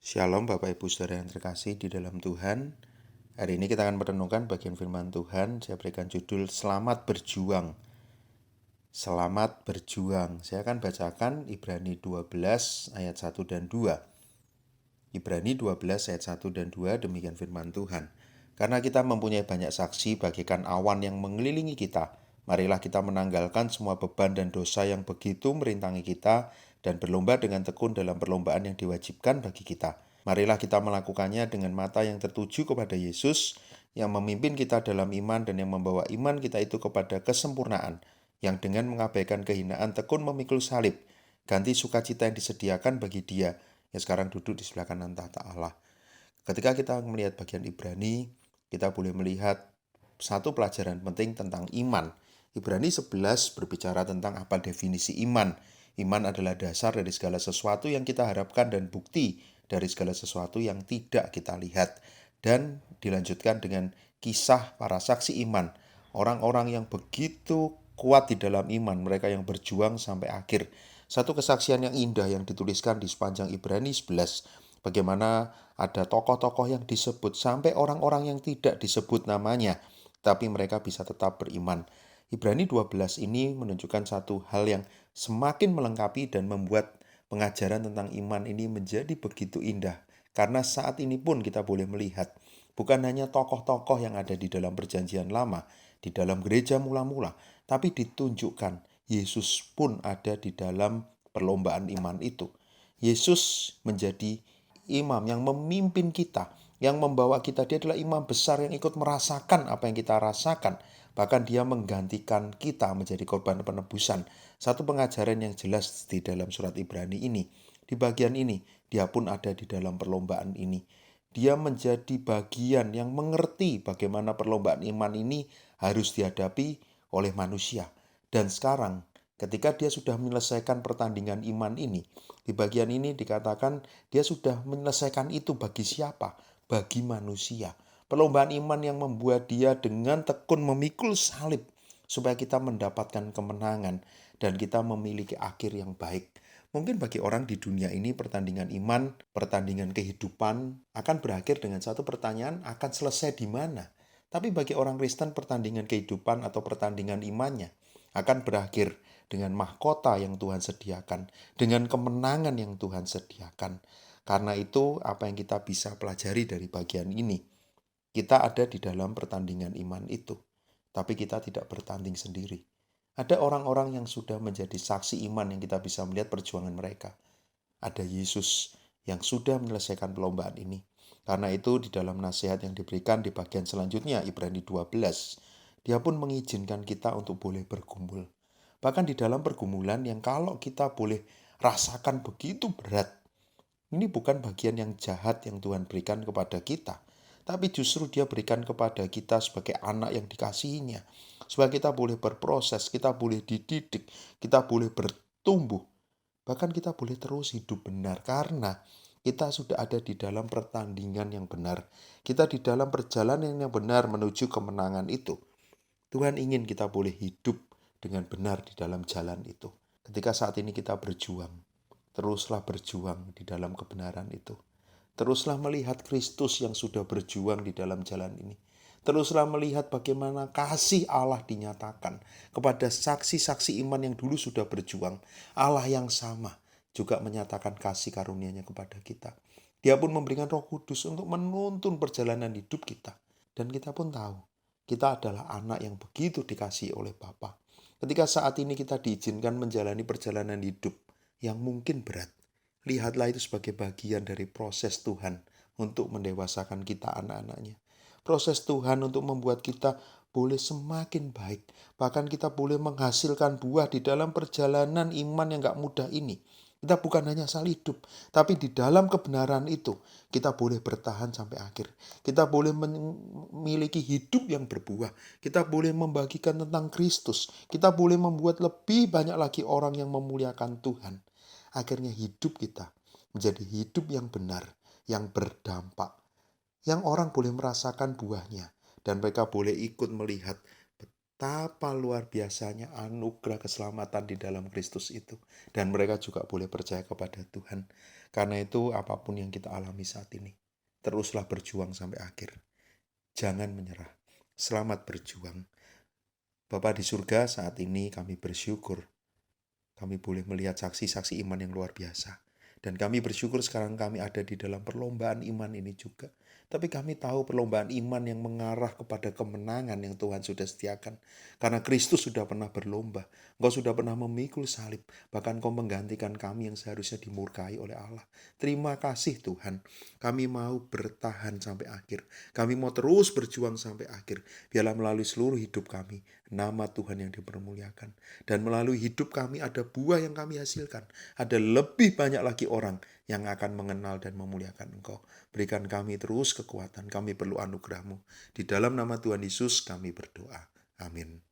Shalom Bapak Ibu Saudara yang terkasih di dalam Tuhan. Hari ini kita akan merenungkan bagian firman Tuhan. Saya berikan judul Selamat Berjuang. Selamat berjuang. Saya akan bacakan Ibrani 12 ayat 1 dan 2. Ibrani 12 ayat 1 dan 2 demikian firman Tuhan. Karena kita mempunyai banyak saksi bagaikan awan yang mengelilingi kita, marilah kita menanggalkan semua beban dan dosa yang begitu merintangi kita dan berlomba dengan tekun dalam perlombaan yang diwajibkan bagi kita. Marilah kita melakukannya dengan mata yang tertuju kepada Yesus yang memimpin kita dalam iman dan yang membawa iman kita itu kepada kesempurnaan, yang dengan mengabaikan kehinaan tekun memikul salib, ganti sukacita yang disediakan bagi Dia yang sekarang duduk di sebelah kanan tahta Allah. Ketika kita melihat bagian Ibrani, kita boleh melihat satu pelajaran penting tentang iman. Ibrani 11 berbicara tentang apa definisi iman. Iman adalah dasar dari segala sesuatu yang kita harapkan dan bukti dari segala sesuatu yang tidak kita lihat. Dan dilanjutkan dengan kisah para saksi iman. Orang-orang yang begitu kuat di dalam iman, mereka yang berjuang sampai akhir. Satu kesaksian yang indah yang dituliskan di sepanjang Ibrani 11. Bagaimana ada tokoh-tokoh yang disebut sampai orang-orang yang tidak disebut namanya, tapi mereka bisa tetap beriman. Ibrani 12 ini menunjukkan satu hal yang semakin melengkapi dan membuat pengajaran tentang iman ini menjadi begitu indah. Karena saat ini pun kita boleh melihat bukan hanya tokoh-tokoh yang ada di dalam perjanjian lama, di dalam gereja mula-mula, tapi ditunjukkan Yesus pun ada di dalam perlombaan iman itu. Yesus menjadi imam yang memimpin kita, yang membawa kita. Dia adalah imam besar yang ikut merasakan apa yang kita rasakan. Bahkan dia menggantikan kita menjadi korban penebusan. Satu pengajaran yang jelas di dalam surat Ibrani ini. Di bagian ini, dia pun ada di dalam perlombaan ini. Dia menjadi bagian yang mengerti bagaimana perlombaan iman ini harus dihadapi oleh manusia. Dan sekarang, ketika dia sudah menyelesaikan pertandingan iman ini, di bagian ini dikatakan dia sudah menyelesaikan itu bagi siapa? Bagi manusia. Perlombaan iman yang membuat dia dengan tekun memikul salib supaya kita mendapatkan kemenangan dan kita memiliki akhir yang baik. Mungkin bagi orang di dunia ini pertandingan iman, pertandingan kehidupan akan berakhir dengan satu pertanyaan, akan selesai di mana? Tapi bagi orang Kristen pertandingan kehidupan atau pertandingan imannya akan berakhir dengan mahkota yang Tuhan sediakan, dengan kemenangan yang Tuhan sediakan. Karena itu apa yang kita bisa pelajari dari bagian ini, kita ada di dalam pertandingan iman itu, tapi kita tidak bertanding sendiri. Ada orang-orang yang sudah menjadi saksi iman yang kita bisa melihat perjuangan mereka. Ada Yesus yang sudah menyelesaikan perlombaan ini. Karena itu di dalam nasihat yang diberikan di bagian selanjutnya, Ibrani 12, dia pun mengizinkan kita untuk boleh bergumul. Bahkan di dalam pergumulan yang kalau kita boleh rasakan begitu berat, ini bukan bagian yang jahat yang Tuhan berikan kepada kita, tapi justru dia berikan kepada kita sebagai anak yang dikasihinya. Supaya kita boleh berproses, kita boleh dididik, kita boleh bertumbuh. Bahkan kita boleh terus hidup benar karena kita sudah ada di dalam pertandingan yang benar. Kita di dalam perjalanan yang benar menuju kemenangan itu. Tuhan ingin kita boleh hidup dengan benar di dalam jalan itu. Ketika saat ini kita berjuang, teruslah berjuang di dalam kebenaran itu. Teruslah melihat Kristus yang sudah berjuang di dalam jalan ini. Teruslah melihat bagaimana kasih Allah dinyatakan kepada saksi-saksi iman yang dulu sudah berjuang. Allah yang sama juga menyatakan kasih karunia-Nya kepada kita. Dia pun memberikan Roh Kudus untuk menuntun perjalanan hidup kita. Dan kita pun tahu, kita adalah anak yang begitu dikasihi oleh Bapa. Ketika saat ini kita diizinkan menjalani perjalanan hidup yang mungkin berat, lihatlah itu sebagai bagian dari proses Tuhan untuk mendewasakan kita anak-anaknya. Proses Tuhan untuk membuat kita boleh semakin baik. Bahkan kita boleh menghasilkan buah di dalam perjalanan iman yang gak mudah ini. Kita bukan hanya asal hidup, tapi di dalam kebenaran itu kita boleh bertahan sampai akhir. Kita boleh memiliki hidup yang berbuah. Kita boleh membagikan tentang Kristus. Kita boleh membuat lebih banyak lagi orang yang memuliakan Tuhan. Akhirnya hidup kita menjadi hidup yang benar, yang berdampak, yang orang boleh merasakan buahnya, dan mereka boleh ikut melihat Betapa luar biasanya anugerah keselamatan di dalam Kristus itu. Dan mereka juga boleh percaya kepada Tuhan. Karena itu apapun yang kita alami saat ini, teruslah berjuang sampai akhir. Jangan menyerah. Selamat berjuang. Bapa di surga, saat ini kami bersyukur. Kami boleh melihat saksi-saksi iman yang luar biasa. Dan kami bersyukur sekarang kami ada di dalam perlombaan iman ini juga. Tapi kami tahu perlombaan iman yang mengarah kepada kemenangan yang Tuhan sudah sediakan. Karena Kristus sudah pernah berlomba. Engkau sudah pernah memikul salib. Bahkan Engkau menggantikan kami yang seharusnya dimurkai oleh Allah. Terima kasih Tuhan. Kami mau bertahan sampai akhir. Kami mau terus berjuang sampai akhir. Biarlah melalui seluruh hidup kami, nama Tuhan yang dipermuliakan. Dan melalui hidup kami ada buah yang kami hasilkan. Ada lebih banyak lagi orang yang akan mengenal dan memuliakan Engkau. Berikan kami terus kekuatan, kami perlu anugerah-Mu. Di dalam nama Tuhan Yesus kami berdoa. Amin.